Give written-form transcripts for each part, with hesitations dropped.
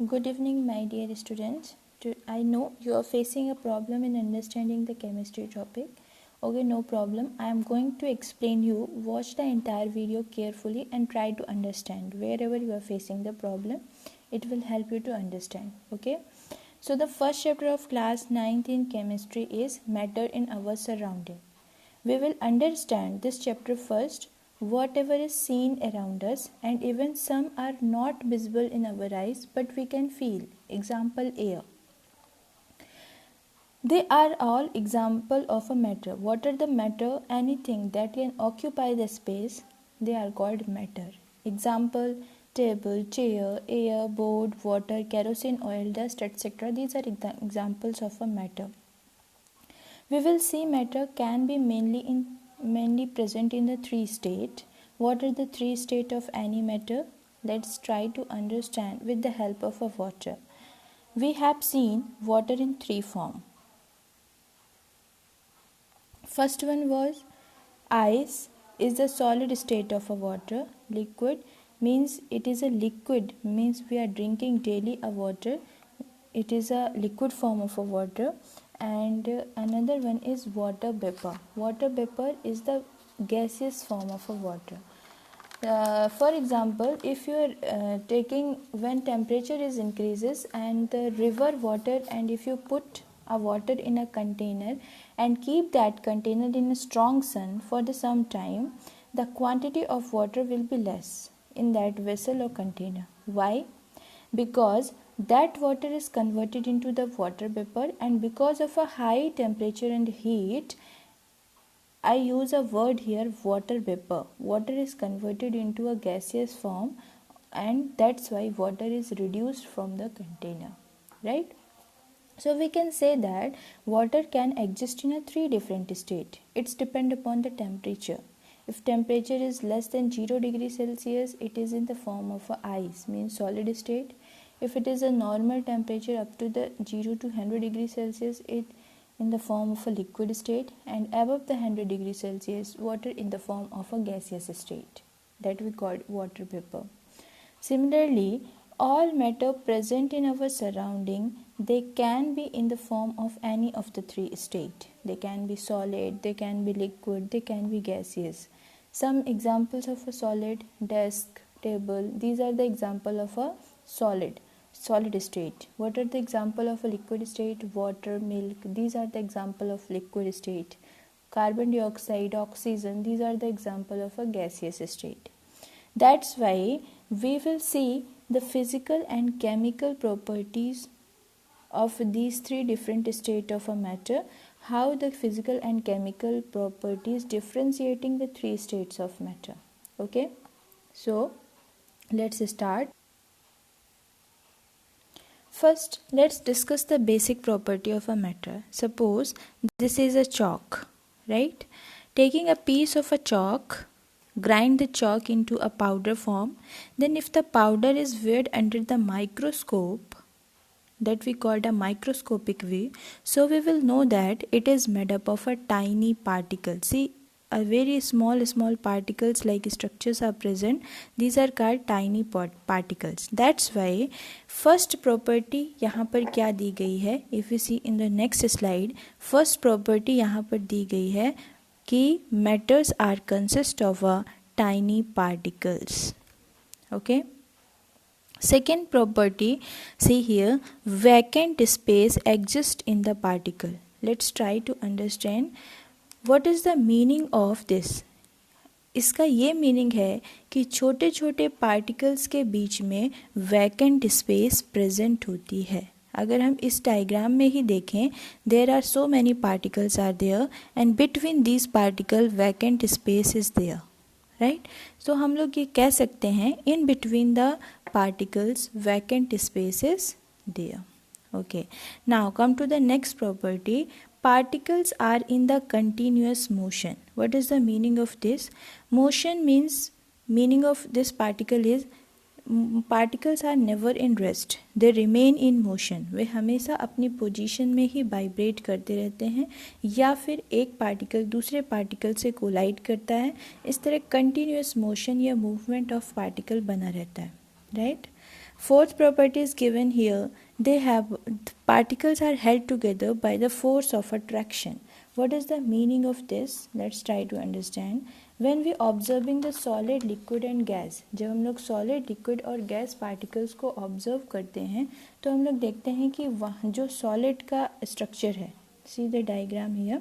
Good evening, my dear students. I know you are facing a problem in understanding the chemistry topic. Okay, no problem. I am going to explain you. Watch the entire video carefully and try to understand. Wherever you are facing the problem, it will help you to understand. Okay. So the first chapter of class 9th in chemistry is matter in our surrounding. We will understand this chapter first. Whatever is seen around us, and even some are not visible in our eyes but we can feel. Example, air. They are all example of a matter. What are the matter? Anything that can occupy the space, they are called matter. Example, table, chair, air, board, water, kerosene, oil, dust, etc. These are examples of a matter. We will see matter can be mainly present in the three states. What are the three states of any matter? Let's try to understand with the help of a water. We have seen water in three forms. First one was ice is the solid state of a water. Liquid means it is a liquid, means we are drinking daily a water. It is a liquid form of a water. And another one is water vapor. Water vapor is the gaseous form of a water. For example, if you are taking when temperature is increases and the river water, and if you put a water in a container and keep that container in a strong sun for the some time, the quantity of water will be less in that vessel or container. Why? Because that water is converted into the water vapor, and because of a high temperature and heat, I use a word here, water vapor. Water is converted into a gaseous form, and that's why water is reduced from the container, right? So we can say that water can exist in a three different state. It's depend upon the temperature. If temperature is less than 0 degrees Celsius, it is in the form of a ice, means solid state. If it is a normal temperature up to the 0 to 100 degrees Celsius, it in the form of a liquid state, and above the 100 degrees Celsius, water in the form of a gaseous state, that we call water vapor. Similarly, all matter present in our surrounding, they can be in the form of any of the three states. They can be solid, they can be liquid, they can be gaseous. Some examples of a solid: desk, table. These are the example of a solid state. What are the example of a liquid state? Water, milk. These are the example of liquid state. Carbon dioxide, oxygen. These are the example of a gaseous state. That's why we will see the physical and chemical properties of these three different states of a matter, how the physical and chemical properties differentiating the three states of matter. Okay, so let's start. First, let's discuss the basic property of a matter. Suppose this is a chalk, right? Taking a piece of a chalk, grind the chalk into a powder form. Then if the powder is viewed under the microscope, that we called a microscopic view, so we will know that it is made up of a tiny particle. See, a very small particles like structures are present. These are called tiny particles. That's why first property यहाँ पर क्या दी गई है? If we see in the next slide, first property यहाँ पर दी गई है कि matters are consist of a tiny particles. Okay. Second property, see here, vacant space exists in the particle. Let's try to understand what is the meaning of this. इसका ये meaning है कि छोटे छोटे पार्टिकल्स के बीच में वैकेंट स्पेस प्रेजेंट होती है. अगर हम इस डायग्राम में ही देखें, there are so many particles are there and between these particle vacant space is there, right. So हम लोग ये कह सकते हैं in between the particles vacant space is there. Okay, now come to the next property. Particles are in the continuous motion. What is the meaning of this? Motion means, meaning of this particle is particles are never in rest. They remain in motion. वे हमेशा अपनी position में ही vibrate करते रहते हैं, या फिर एक particle दूसरे पार्टिकल से कोलाइड करता है. इस तरह कंटिन्यूस मोशन या मूवमेंट ऑफ पार्टिकल बना रहता है, right. Fourth property is given here. Particles are held together by the force of attraction. What is the meaning of this? Let's try to understand. When we observing the solid, liquid and gas, जब हम लोग solid, liquid और gas particles को observe करते हैं तो हम लोग देखते हैं कि वहाँ जो solid का structure है, see the diagram here.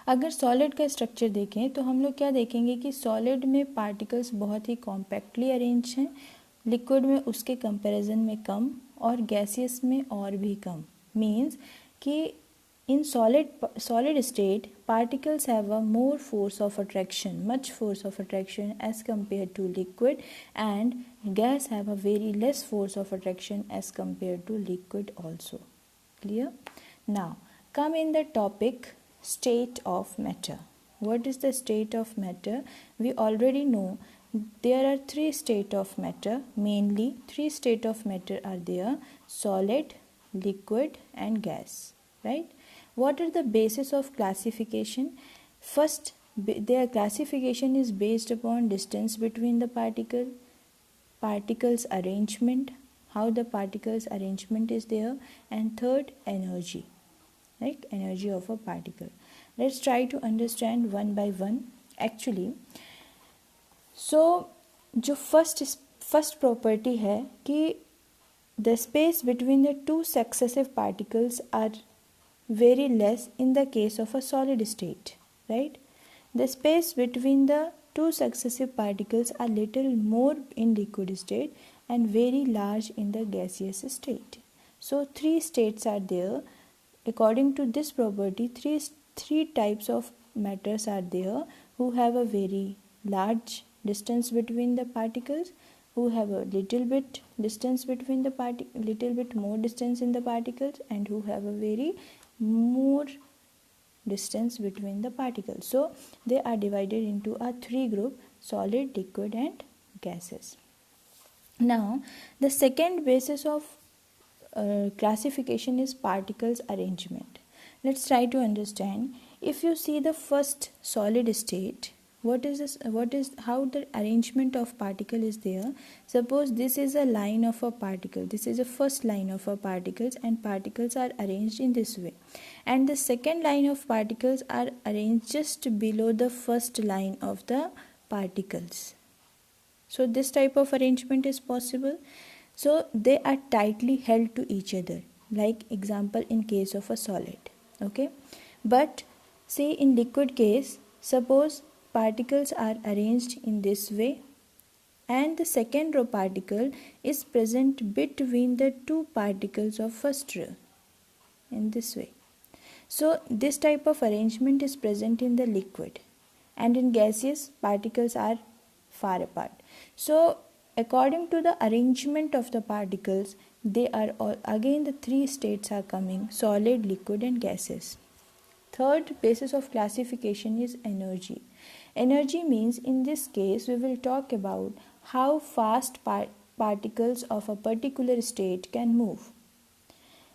अगर सॉलिड का स्ट्रक्चर देखें तो हम लोग क्या देखेंगे कि सॉलिड में पार्टिकल्स बहुत ही कॉम्पैक्टली अरेंज हैं, लिक्विड में उसके कंपैरिजन में कम और गैसियस में और भी कम. मीन्स कि in solid state particles have a more force of attraction, much force of attraction as compared to liquid, and gas have a very less force of attraction as compared to liquid also. Clear? Now come in the topic state of matter. What is the state of matter? We already know there are three states of matter. Mainly three states of matter are there: solid, liquid and gas, right? What are the basis of classification? First, their classification is based upon distance between the particles arrangement, how the particles arrangement is there, and third, energy, right? Energy of a particle. Let's try to understand one by one. Actually, so जो first property है कि the space between the two successive particles are very less in the case of a solid state, right? The space between the two successive particles are little more in liquid state and very large in the gaseous state. So three states are there. According to this property, three types of matters are there who have a very large distance between the particles, who have a little bit distance between the little bit more distance in the particles, and who have a very more distance between the particles. So they are divided into a three group: solid, liquid and gases. Now the second basis of classification is particles arrangement. Let's try to understand. If you see the first solid state, what is how the arrangement of particle is there. Suppose this is a line of a particle, this is a first line of a particles, and particles are arranged in this way, and the second line of particles are arranged just below the first line of the particles. So this type of arrangement is possible. So they are tightly held to each other, like example in case of a solid. Okay, but say in liquid case, suppose particles are arranged in this way and the second row particle is present between the two particles of first row in this way. So this type of arrangement is present in the liquid, and in gaseous particles are far apart. So according to the arrangement of the particles, they are all, again the three states are coming: solid, liquid and gases. Third basis of classification is energy. Energy means in this case we will talk about how fast particles of a particular state can move.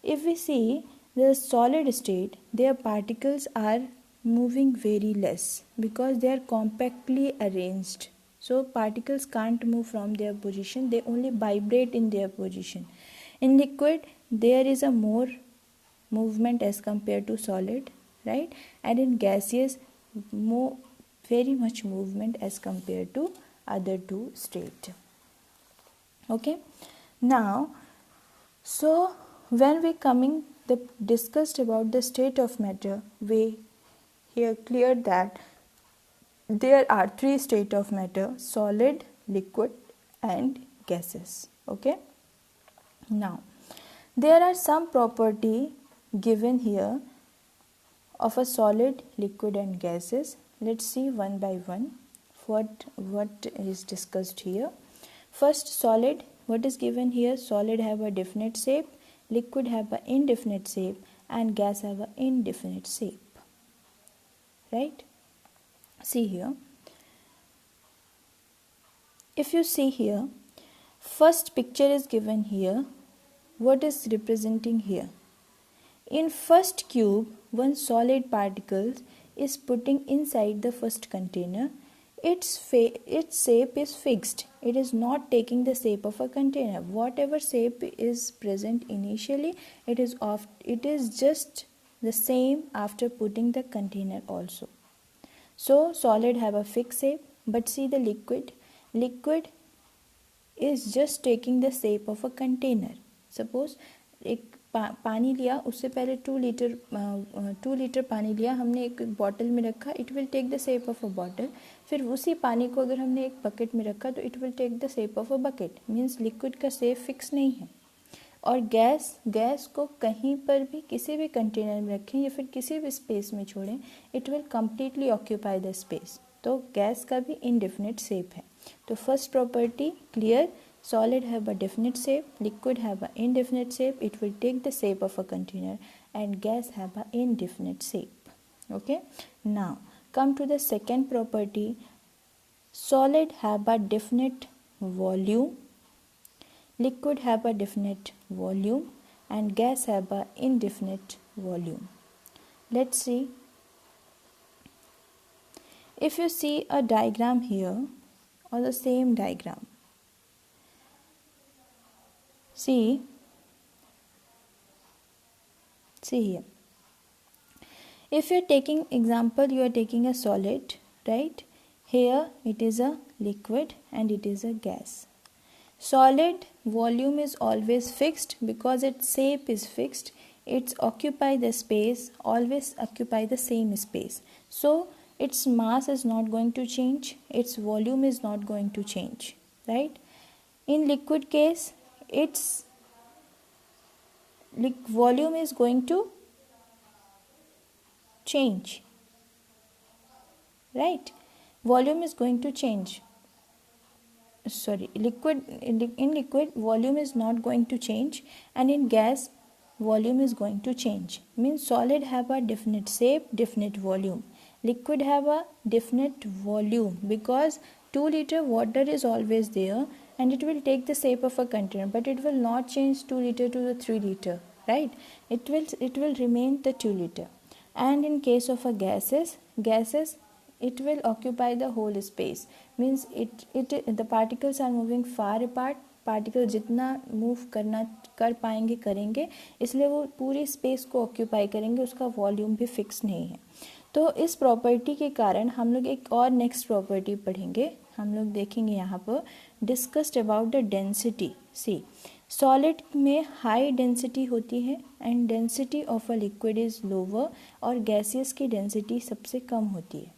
If we see the solid state, their particles are moving very less because they are compactly arranged. So particles can't move from their position, they only vibrate in their position. In liquid, there is a more movement as compared to solid, right? And in gaseous, very much movement as compared to other two states. Okay, now so when we discussed about the state of matter, we here cleared that there are three states of matter: solid, liquid and gases. Okay, now there are some property given here of a solid, liquid and gases. Let's see one by one what is discussed here. First, solid. What is given here? Solid have a definite shape, liquid have an indefinite shape and gas have an indefinite shape, right? See here, if you see here, first picture is given here. What is representing here? In first cube, one solid particle is putting inside the first container. Its shape is fixed. it is not taking the shape of a container. Whatever shape is present initially, it is just the same after putting the container also. So solid have a fixed shape, but see the liquid is just taking the shape of a container. Suppose एक पानी लिया, उससे पहले 2 litre पानी लिया हमने, एक bottle में रखा, it will take the shape of a bottle. फिर उसी पानी को अगर हमने एक बकेट में रखा तो it will take the shape of a bucket. Means liquid का शेप फिक्स नहीं है. और गैस को कहीं पर भी किसी भी कंटेनर में रखें या फिर किसी भी स्पेस में छोड़ें, it will completely occupy the space. तो गैस का भी इनडेफिनिट शेप है. तो first property clear. Solid have a definite shape, liquid have an indefinite shape, it will take the shape of a container, and gas have an indefinite shape. Okay, now come to the second property. Solid have a definite volume, liquid have a definite volume, and gas have a indefinite volume. Let's see. If you see a diagram here, or the same diagram, see here, if you are taking example, you are taking a solid, right? Here it is a liquid and it is a gas. Solid volume is always fixed because its shape is fixed. It's occupy the space, always occupy the same space. So its mass is not going to change, its volume is not going to change, right? In liquid case, its volume is going to change, right? Volume is going to change. Sorry, in liquid volume is not going to change, and in gas volume is going to change. Means solid have a definite shape, definite volume. Liquid have a definite volume because 2 liter water is always there and it will take the shape of a container, but it will not change 2 liter to the 3 liter, right? It will remain the 2 liter. And in case of a gases, it will occupy the whole space. Means the particles are moving far apart. Particle जितना move कर पाएंगे करेंगे, इसलिए वो पूरी space को occupy करेंगे, उसका वॉल्यूम भी फिक्स नहीं है. तो इस प्रॉपर्टी के कारण हम लोग एक और नेक्स्ट प्रॉपर्टी पढ़ेंगे. हम लोग देखेंगे यहाँ पर discussed about the density. See solid में हाई डेंसिटी होती है and density of a liquid is lower, और गैसियस की डेंसिटी सबसे कम होती है.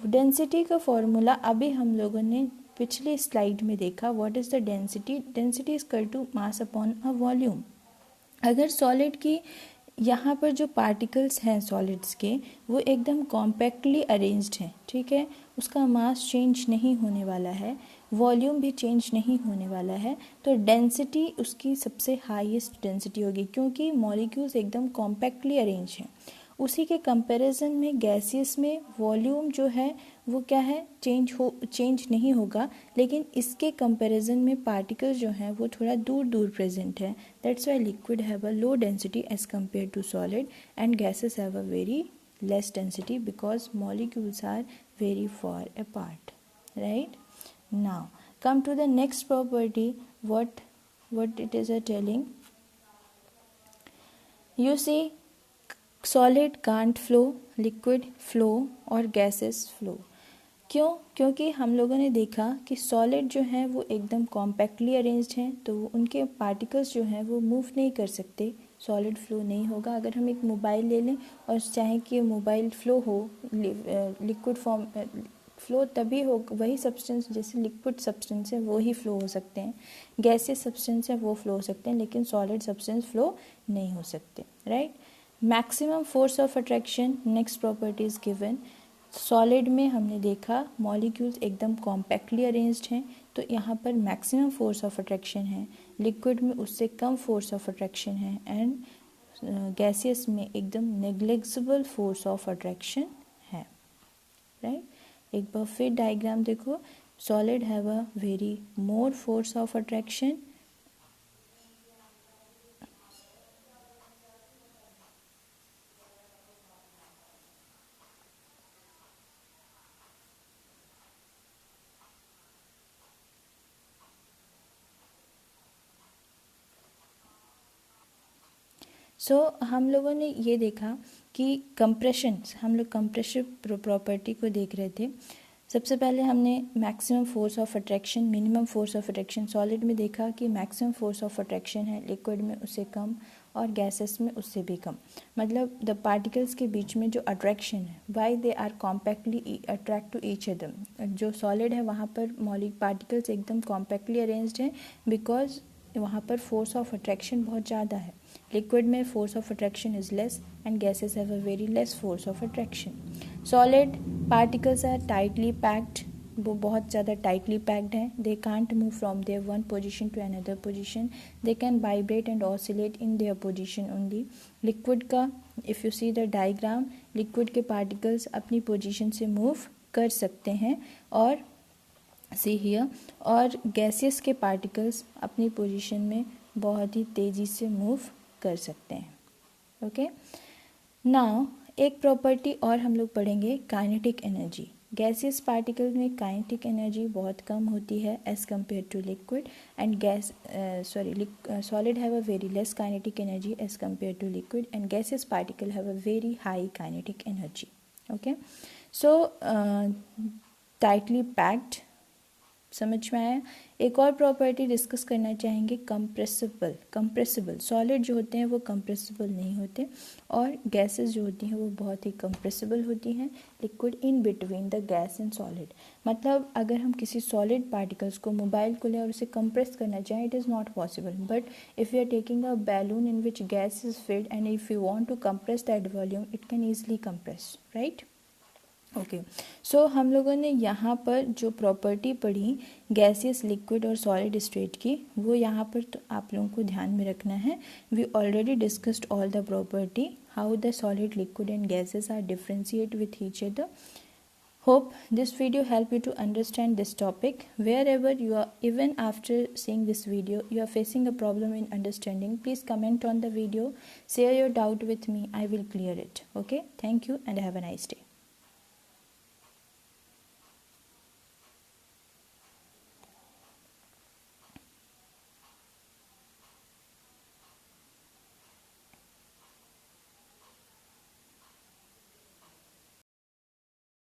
डेंसिटी का फॉर्मूला अभी हम लोगों ने पिछली स्लाइड में देखा. What is the density? Density is equal to mass upon a volume. अगर सॉलिड की यहाँ पर जो पार्टिकल्स हैं सॉलिड्स के, वो एकदम कॉम्पैक्टली अरेंज्ड हैं, ठीक है, उसका मास चेंज नहीं होने वाला है, वॉल्यूम भी चेंज नहीं होने वाला है, तो डेंसिटी उसकी सबसे हाईएस्ट डेंसिटी होगी क्योंकि मॉलिक्यूल्स एकदम कॉम्पैक्टली अरेंज हैं. उसी के कंपैरिजन में गैसियस में वॉल्यूम जो है वो क्या है, चेंज नहीं होगा, लेकिन इसके कंपैरिजन में पार्टिकल्स जो हैं वो थोड़ा दूर दूर प्रेजेंट है. That's why liquid have a low density as compare to solid and gases have a very less density because molecules are very far apart, right. Now come to the next property. what it is telling. You see, solid can't flow, liquid flow और gases flow. क्यों? क्योंकि हम लोगों ने देखा कि solid जो हैं वो एकदम कॉम्पैक्टली अरेंज्ड हैं, तो उनके पार्टिकल्स जो हैं वो मूव नहीं कर सकते, सॉलिड फ्लो नहीं होगा. अगर हम एक मोबाइल ले लें और चाहें कि मोबाइल फ्लो हो, लिक्विड फॉर्म फ्लो तभी हो, वही सब्सटेंस जैसे लिक्विड सब्सटेंस है वो ही फ्लो हो सकते हैं, गैसेस सब्सटेंस है वो फ्लो हो सकते हैं, लेकिन सॉलिड सब्सटेंस फ्लो नहीं हो सकते, right. Maximum force of attraction, next property is given. Solid में हमने देखा मॉलिक्यूल्स एकदम कॉम्पैक्टली अरेंज्ड हैं, तो यहाँ पर मैक्सिमम फोर्स ऑफ अट्रैक्शन है. लिक्विड में उससे कम फोर्स ऑफ अट्रैक्शन है एंड गैसियस में एकदम नेग्लिजिबल फोर्स ऑफ अट्रैक्शन है, राइट. एक बार फिर डायग्राम देखो. Solid have a very more force of attraction, so हम लोगों ने ये देखा कि कंप्रेशन, हम लोग कंप्रेसिव प्रॉपर्टी को देख रहे थे। सबसे पहले हमने maximum force of attraction, minimum force of attraction solid में देखा कि मैक्सिमम फोर्स ऑफ अट्रैक्शन है लिक्विड में उससे कम और गैसेस में उससे भी कम। मतलब द पार्टिकल्स के बीच में जो अट्रैक्शन है, why they are compactly attract to each other. जो सॉलिड है वहाँ पर मॉलिक पार्टिकल्स एकदम कॉम्पैक्टली अरेंज्ड हैं बिकॉज वहाँ पर फोर्स ऑफ अट्रैक्शन बहुत ज़्यादा है। लिक्विड में force of attraction is less and gases have a very less force of attraction. Solid particles are tightly packed, वो बहुत ज़्यादा टाइटली पैक्ड हैं। They can't move from their one position to another position, they can vibrate and oscillate in their position only. Liquid का if you see the diagram, liquid के particles अपनी position से move कर सकते हैं और see here, और gases के पार्टिकल्स अपनी पोजीशन में बहुत ही तेज़ी से मूव कर सकते हैं। ओके, नाउ एक प्रॉपर्टी और हम लोग पढ़ेंगे, काइनेटिक एनर्जी। गैसियस पार्टिकल में काइनेटिक एनर्जी बहुत कम होती है as compare to liquid, and solid have a very less kinetic energy as compare to liquid, and gaseous particle have a very high kinetic energy. Okay, so tightly packed समझ में आया। एक और property discuss करना चाहेंगे, compressible solid जो होते हैं वो कंप्रेसिबल नहीं होते, और गैसेस जो होती हैं वो बहुत ही कंप्रेसिबल होती हैं। Liquid in between the gas and solid, मतलब अगर हम किसी सॉलिड पार्टिकल्स को, मोबाइल को लें और उसे कंप्रेस करना चाहें, it is not possible. But if you are taking a balloon in which gas is filled and if you want to compress that volume, it can easily compress, right. Okay, so हम लोगों ने यहाँ पर जो property पढ़ी gaseous, liquid और solid state की, वो यहाँ पर तो आप लोगों को ध्यान में रखना है। We already discussed all the property, how the solid, liquid and gases are differentiate with each other. Hope this video help you to understand this topic. Wherever you are, even after seeing this video, you are facing a problem in understanding, please comment on the video, share your doubt with me, I will clear it. Okay, thank you and have a nice day.